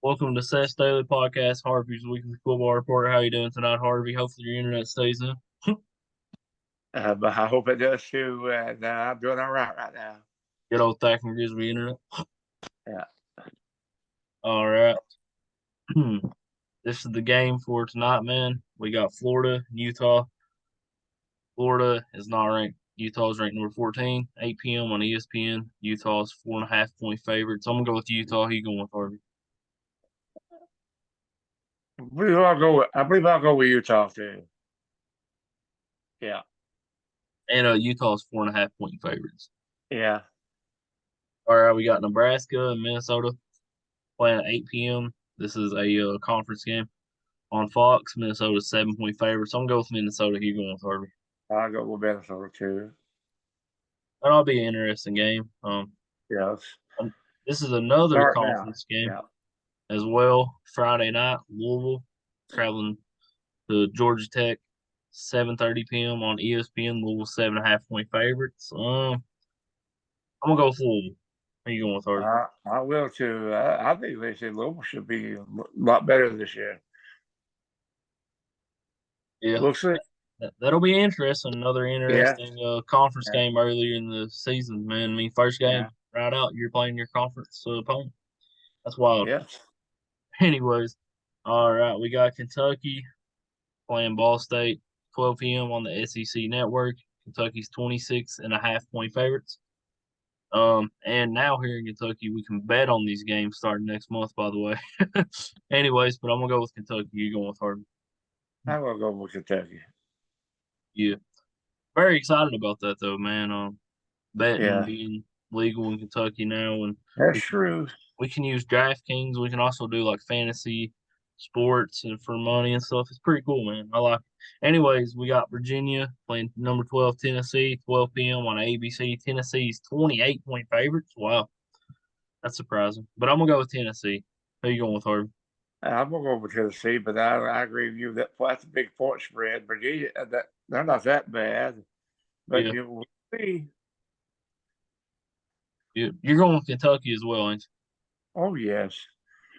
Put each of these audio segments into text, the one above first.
Welcome to Seth's Daily Podcast, Harvey's Weekly Football Report. How you doing tonight, Harvey? Hopefully your internet stays in. But I hope it does too. And I'm doing all right now. Good old Thack and Grisby internet. Yeah. All right. This is the game for tonight, man. We got Florida, Utah. Florida is not ranked. Utah is ranked number 14, 8 p.m. on ESPN. Utah's 4.5 point favorite. So I'm going to go with Utah. Who you going with, Harvey? I believe I'll go with Utah too. Yeah. And Utah's 4.5 point favorites. Yeah. All right, we got Nebraska and Minnesota playing at 8 p.m. This is a conference game on Fox. Minnesota's 7 point favorite. So I'm going to go with Minnesota. Who you going with, Harvey? I'll go with Minnesota too. That'll be an interesting game. Yes. This is another Start now. conference game Yeah. as well. Friday night, Louisville traveling to Georgia Tech, 7:30 p.m. on ESPN. Louisville 7.5 point favorites. I'm gonna go with Louisville. Who you going with, Harvey? I will too. I think they said Louisville should be a lot better this year. Yeah, We'll see. that'll be interesting. Another Yeah. interesting conference Yeah. game earlier in the season, man. I mean, first game Yeah. right out, you're playing your conference opponent. That's wild. Yes. Anyways, all right, we got Kentucky playing Ball State, 12 p.m. on the SEC Network. Kentucky's 26.5 point favorites. And now here in Kentucky, we can bet on these games starting next month, by the way. Anyways, but I'm gonna go with Kentucky. You going with Harvey? I'm gonna go with Kentucky. Yeah. Very excited about that though, man. Betting Yeah. being legal in Kentucky now, and That's we true. we can use DraftKings. We can also do like fantasy sports and for money and stuff. It's pretty cool, man. I like it. Anyways, we got Virginia playing number 12 Tennessee, 12 p.m. on ABC. Tennessee's 28 point favorites. Wow, that's surprising. But I'm gonna go with Tennessee. Who you going with, Harvey? I'm gonna go with Tennessee, but I agree with you that that's a big point spread. Virginia, they're not that bad, but Yeah, we'll see. you're going with Kentucky as well, ain't Oh yes.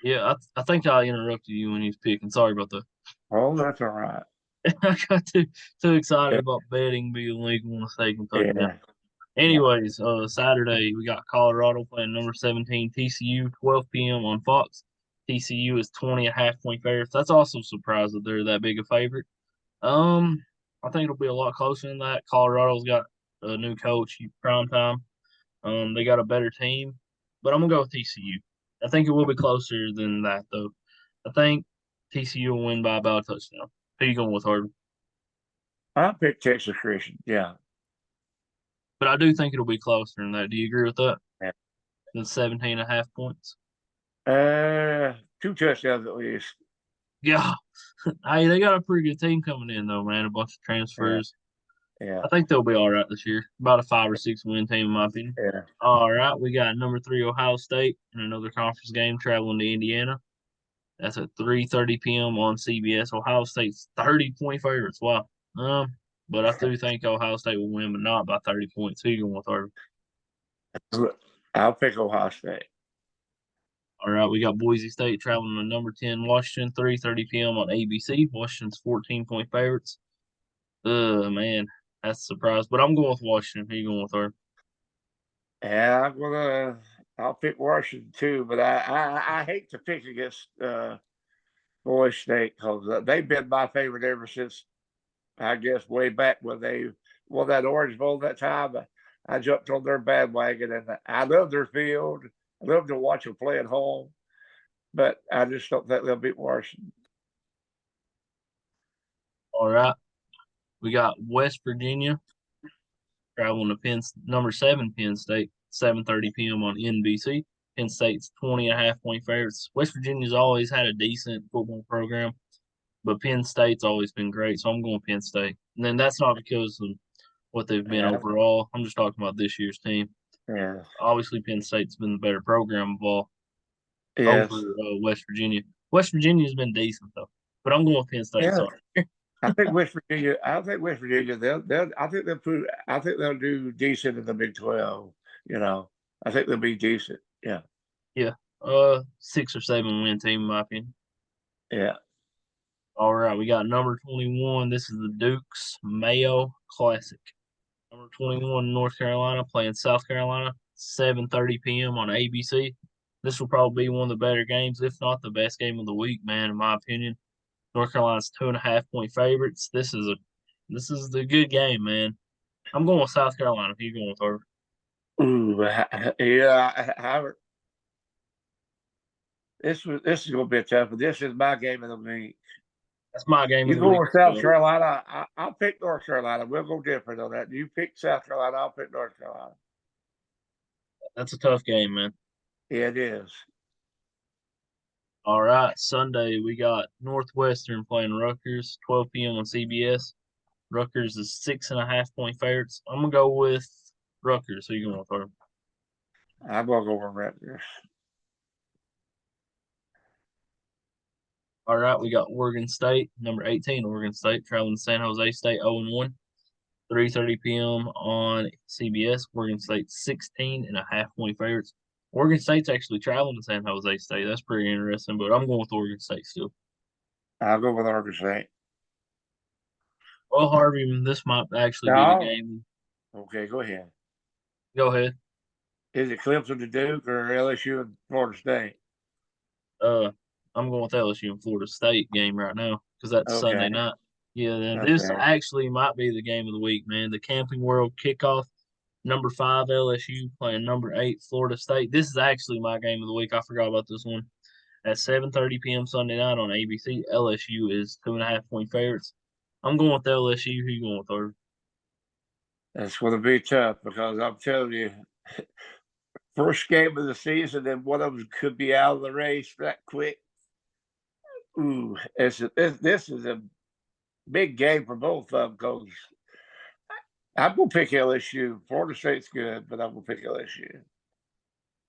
you? Yeah, I think I interrupted you when you was picking. Sorry about that. Oh, that's all right. I got too excited Yeah. about betting being legal in the state of Kentucky now. Yeah. Yeah. Anyways, Saturday we got Colorado playing number 17 TCU, 12 p.m. on Fox. TCU is 20.5 point favorites. That's also surprised that they're that big a favorite. I think it'll be a lot closer than that. Colorado's got a new coach, prime time. They got a better team, but I'm gonna go with TCU. I think it will be closer than that though. I think TCU will win by about a touchdown. Who you going with, Harvey? I picked Texas Christian. Yeah. But I do think it'll be closer than that. Do you agree with that? Yeah. Than 17.5 points. Two touchdowns at least. Yeah. Hey, they got a pretty good team coming in though, man. A bunch of Yeah. transfers. Yeah. I think they'll be all right this year. About a 5 or 6 win team, in my opinion. Yeah. All right, we got number 3 Ohio State in another conference game traveling to Indiana. That's at 3:30 p.m. on CBS. Ohio State's 30 point favorites. Wow. But I do think Ohio State will win, but not by 30 points. Who you going with, Harvey? I'll pick Ohio State. All right, we got Boise State traveling to number 10 Washington, 3:30 p.m. on ABC. Washington's 14 point favorites. Man, that's a surprise. But I'm going with Washington. Who you going with, her? Yeah, I'll pick Washington too, but I hate to pick against Boise State because they've been my favorite ever since I guess way back when they won that Orange Bowl that time. I jumped on their bandwagon and I love their field. I love to watch them play at home, but I just don't think they'll beat Washington. All right. We got West Virginia traveling to number 7 Penn State, 7:30 p.m. on NBC. Penn State's 20.5 point favorites. West Virginia's always had a decent football program, but Penn State's always been great, so I'm going Penn State. And then that's not because of what they've been Yeah, overall. I'm just talking about this year's team. yeah, Obviously, Penn State's been the better program of all over yes, West Virginia. West Virginia's been decent though, but I'm going with Penn State. yeah. Sorry. I think West Virginia. I think West Virginia. They'll. I think they'll do decent in the Big 12. You know. I think they'll be decent. Yeah. Yeah, 6 or 7 win team, in my opinion. Yeah. All right, we got number 21. This is the Dukes Mayo Classic. Number 21, North Carolina playing South Carolina, 7:30 p.m. on ABC. This will probably be one of the better games, if not the best game of the week, man, in my opinion. North Carolina's 2.5 point favorites. This is the good game, man. I'm going with South Carolina. Who you going with, Harvey? Ooh, yeah. This is going to be tough, but this is my game of the week. That's my game of You the go week with as South well. Carolina. I'll pick North Carolina. We'll go different on that. You pick South Carolina. I'll pick North Carolina. That's a tough game, man. Yeah, it is. All right, Sunday we got Northwestern playing Rutgers, 12 p.m. on CBS. Rutgers is 6.5 point favorites. I'm gonna go with Rutgers. Who you going with, Harvey? I'm going to go with Rutgers. All right, we got Oregon State, number 18, Oregon State, traveling to San Jose State 0-1, 3:30 p.m. on CBS. Oregon State 16.5 point favorites. Oregon State's actually traveling to San Jose State. That's pretty interesting, but I'm going with Oregon State still. I'll go with Oregon State. Well, Harvey, this might actually be the No. game. Okay, go ahead. Go ahead. Is it Clemson to Duke or LSU and Florida State? Uh, I'm going with LSU and Florida State game right now because that's Okay. Sunday night. Yeah, this Okay. actually might be the game of the week, man. The Camping World kickoff. Number 5 LSU playing number 8 Florida State. This is actually my game of the week. I forgot about this one. At 7:30 p.m. Sunday night on ABC, LSU is 2.5 point favorites. I'm going with LSU. Who you going with, Irv? That's going to be tough because I'm telling you, first game of the season and one of them could be out of the race that quick. Ooh, this is a big game for both of them because I'm going to pick LSU. Florida State's good, but I'm going to pick LSU.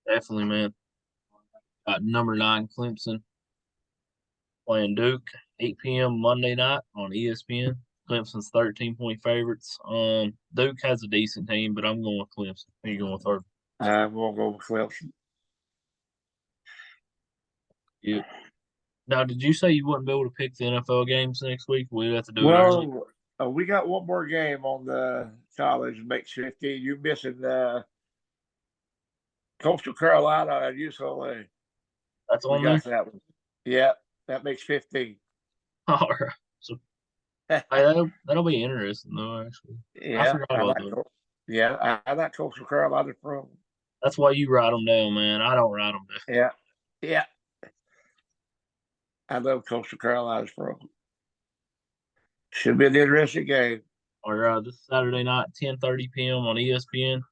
Definitely, man. Number 9 Clemson playing Duke, 8 p.m. Monday night on ESPN. Clemson's 13 point favorites. Duke has a decent team, but I'm going with Clemson. Who you going with, Irv? I'm going to go with Clemson. Yeah. Now, did you say you wouldn't be able to pick the NFL games next week? We'd have to do it early. Well, we got one more game on the college makes 15. You missing Coastal Carolina and UCLA. That's We on there. got that one. Yeah, that makes 15. All right. So that'll be interesting though. Actually, I Yeah, forgot about that. I like Coastal Carolina from. That's why you write them down, man. I don't write them down. Yeah, yeah, I love Coastal Carolina's from. Should be an interesting game. All right, this Saturday night, 10:30 p.m. on ESPN.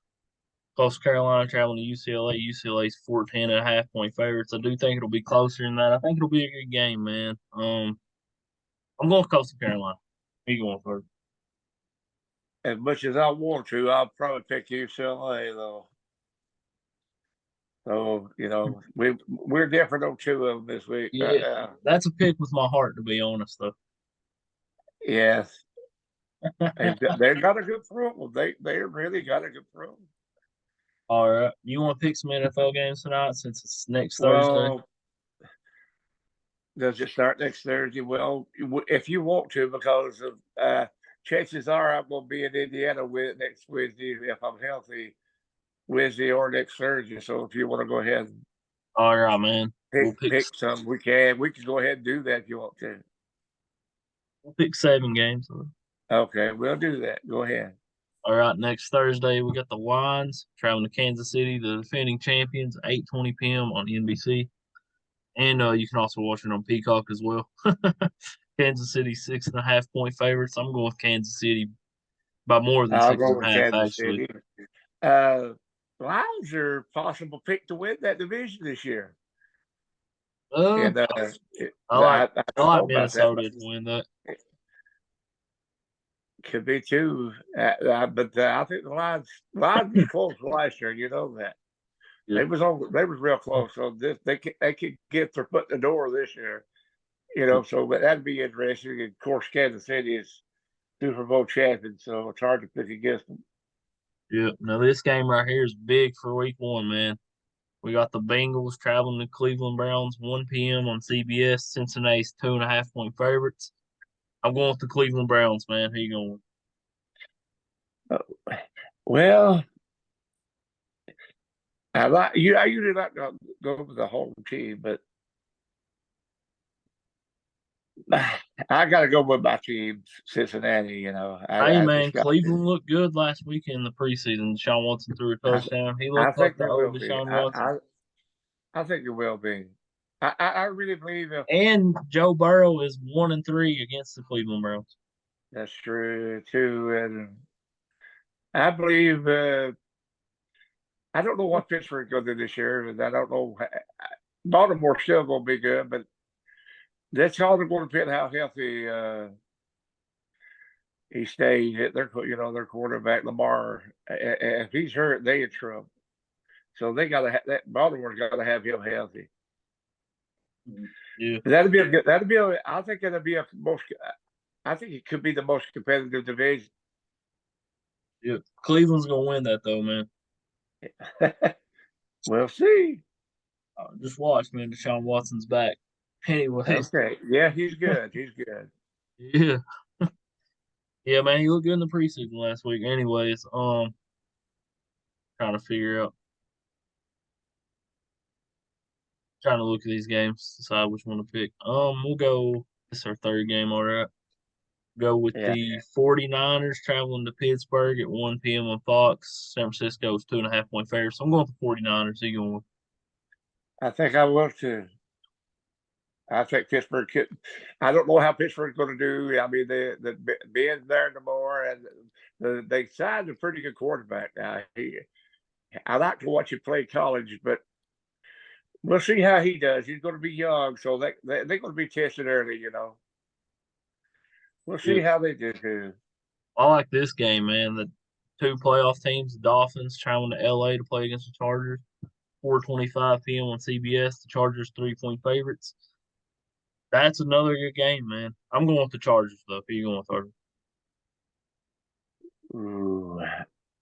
Coastal Carolina traveling to UCLA. UCLA's 14.5 point favorites. I do think it'll be closer than that. I think it'll be a good game, man. I'm going with Coastal Carolina. Who you going for? As much as I want to, I'll probably pick UCLA though. So we're different on two of them this week. Yeah, that's a pick with my heart, to be honest, though. Yes, they've got a good program. They really got a good program. All right, you want to pick some NFL games tonight since it's next Thursday? Well, does it start next Thursday? Well, if you want to, because of chances are I'm going to be in Indiana with next Wednesday if I'm healthy, Wednesday or next Thursday. So if you want to go ahead and All right, man. We'll pick pick some, we can. We can go ahead and do that if you want to. we'll pick 7 games. Okay, we'll do that. Go ahead. All right, next Thursday we got the Lions traveling to Kansas City, the defending champions, 8:20 p.m. on NBC, and you can also watch it on Peacock as well. Kansas City 6.5 point favorites. I'm going with Kansas City by more than I'll six go and a with half, Kansas actually. City. Lions are possible pick to win that division this year. Uh, And I like I I don't know like about that, but Minnesota to win that. could be too. But I think the Lions was close last year. You know that Yeah, they was real close. So they could get their foot in the door this year. yeah, So but that'd be interesting. And of course, Kansas City is Super Bowl champion, so it's hard to pick against them. yeah. Now this game right here is big for Week 1, man. We got the Bengals traveling to Cleveland Browns 1 p.m. on CBS. Cincinnati's 2.5 point favorites. I'm going with the Cleveland Browns, man. Who you going? Uh, Well, I usually like to go with the home team, but I got to go with my team, Cincinnati. Hey, I man, just got to. Cleveland looked good last weekend in the preseason. Deshaun Watson threw a I, touchdown. He I looked like think the there old will be. Deshaun Watson. I think there will be. I really believe And Joe Burrow is 1-3 against the Cleveland Browns. that's true too, and I believe. I don't know what Pittsburgh's going to do this year, and I don't know. Baltimore's still going to be good, but that's all they're going to depend how healthy he stayed. Their quarterback Lamar. If he's hurt, they in trouble. So they got to have that. Baltimore's got to have him healthy. Yeah, That'd be a good. That'd be a. I think that'd be a most. I think it could be the most competitive division. yeah. Cleveland's gonna win that though, man. We'll see. Just watch, man. Deshaun Watson's back. Anyways, Okay. Yeah, he's good. He's good. yeah, yeah, man. He looked good in the preseason last week. Anyways, trying to figure out, trying to look at these games, decide which one to pick. We'll go. This is our third game, all right. Go with Yeah. the 49ers traveling to Pittsburgh at 1 p.m. on Fox. San Francisco's 2.5 point favorite. So I'm going with the 49ers. Who you going with? I think I will too. I think Pittsburgh could. I don't know how Pittsburgh's going to do. I mean, the being there no more, and they signed a pretty good quarterback now. I like to watch him play college, but we'll see how he does. He's going to be young, so they're going to be tested early. We'll Yeah. see how they do too. I like this game, man. The two playoff teams, the Dolphins traveling to LA to play against the Chargers. 4:25 p.m. on CBS. The Chargers 3 point favorites. That's another good game, man. I'm going with the Chargers though. Who you going with, Harvey? Ooh.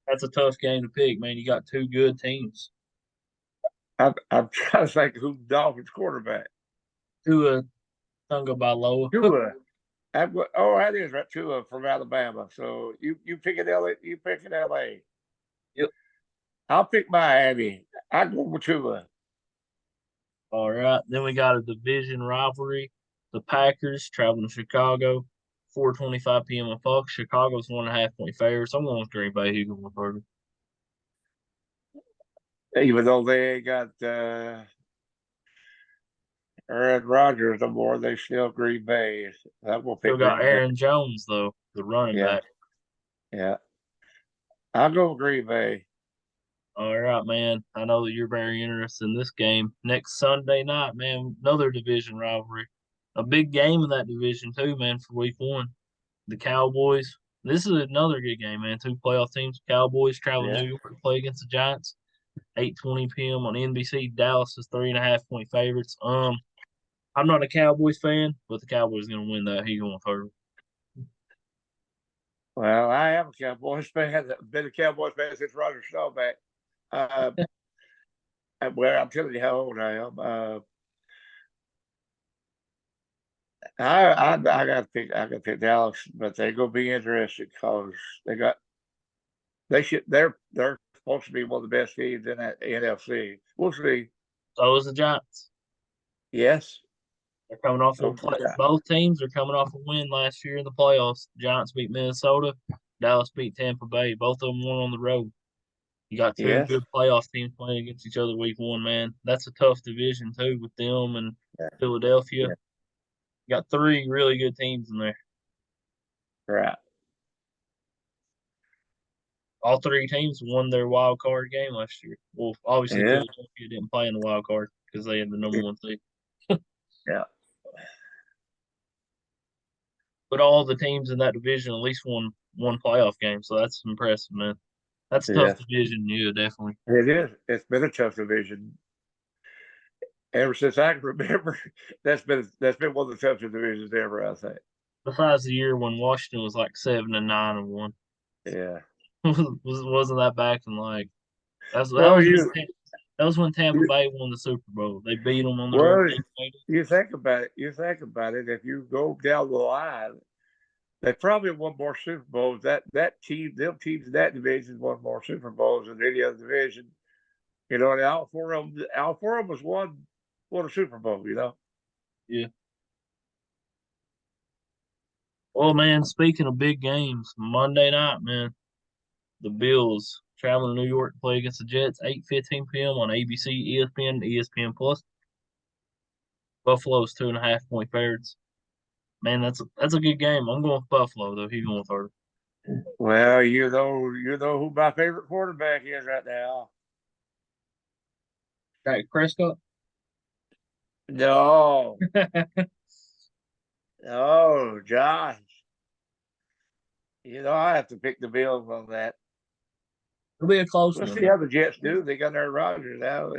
That's a tough game to pick, man. You got two good teams. I'm trying to think who Dolphins quarterback. Tua Tagovailoa. Tua. Oh, that is right. Tua from Alabama. So you picking LA? You picking LA? Yep. I'll pick Miami. I go with Tua. All right. Then we got a division rivalry. The Packers traveling to Chicago. 4:25 p.m. on Fox. Chicago's 1.5 point favorites. I'm going with Green Bay. Who you going with, Harvey? Even though they ain't got Aaron Rodgers no more, they still Green Bay. I will Still pick got Green Bay. Aaron Jones though, the running Yeah, back. yeah. I'll go with Green Bay. All right, man. I know that you're very interested in this game. Next Sunday night, man, another division rivalry. A big game in that division, too, man, for week one. The Cowboys. This is another good game, man. Two playoff teams. Cowboys travel to Yeah, New York to play against the Giants. 8:20 p.m. on NBC. Dallas is 3.5 point favorites. I'm not a Cowboys fan, but the Cowboys gonna win that. He going third. well, I am a Cowboys fan. I've been a Cowboys fan since Roger Staubach. Uh, well, I'm telling you how old I am. I got to pick Dallas, but they're gonna be interested because they're supposed to be one of the best teams in that NFC. We'll see. So is the Giants. Yes. They're coming off Oh, yeah. both teams are coming off a win last year in the playoffs. Giants beat Minnesota. Dallas beat Tampa Bay. Both of them won on the road. You got two Yes. good playoff teams playing against each other week one, man. That's a tough division too with them and Yeah. Philadelphia. Yeah. You got three really good teams in there. Right. All three teams won their wild card game last year. Well, obviously Yeah. Philadelphia didn't play in the wild card because they had the number one seed. Yeah. But all the teams in that division at least won one playoff game, so that's impressive, man. That's a tough Yes. division, yeah, definitely. It is. It's been a tough division ever since I can remember. That's been one of the toughest divisions ever. I think. Besides the year when Washington was like 7-9-1, Yeah. wasn't that back in like that Well, was you intense. That was when Tampa Bay won the Super Bowl. They beat them on the road. Well, you think about it. You think about it. If you go down the line, they probably won more Super Bowls. That team, them teams in that division won more Super Bowls than any other division. You know, and all four of them was won a Super Bowl. You know. Yeah. Well, man, speaking of big games, Monday night, man, the Bills traveling to New York to play against the Jets, 8:15 p.m. on ABC, ESPN, ESPN Plus. Buffalo's 2.5 point favorites. Man, that's a good game. I'm going with Buffalo though. He's going with Harvey. Well, you know who my favorite quarterback is right now. Dak Prescott. No, no, Josh. You know I have to pick the Bills on that. It'll be a close We'll one see though. how the Jets do. They got their Rodgers now,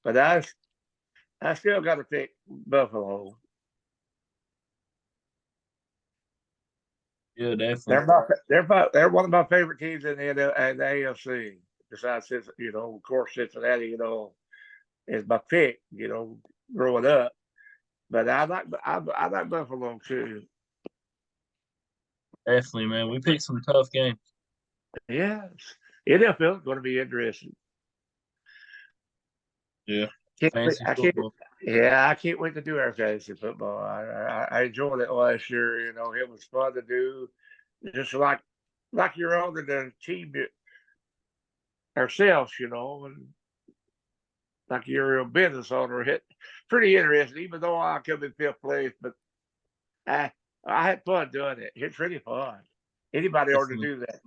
but I still got to pick Buffalo. Yeah, definitely. They're one of my favorite teams in the AFC. Besides, you know, of course, Cincinnati, you know, is my pick. You know, growing up, but I like Buffalo too. Definitely, man. We picked some tough games. Yes, NFL is going to be interesting. Yeah. Can't wait, Fancy I can't. football. Yeah, I can't wait to do our fantasy football. I enjoyed it last year. You know, it was fun to do. Just like you're on the team ourselves, you know, and like you're a business owner. It pretty interesting, even though I come in fifth place, but I I had fun doing it. It's really fun. Anybody ought to Definitely. do that.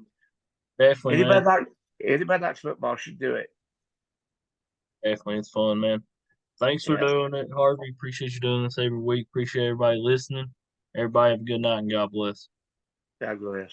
Definitely, Anybody man. like anybody likes football should do it. Definitely. It's fun, man. Thanks for Yeah. doing it, Harvey. Appreciate you doing this every week. Appreciate everybody listening. Everybody have a good night and God bless. God bless.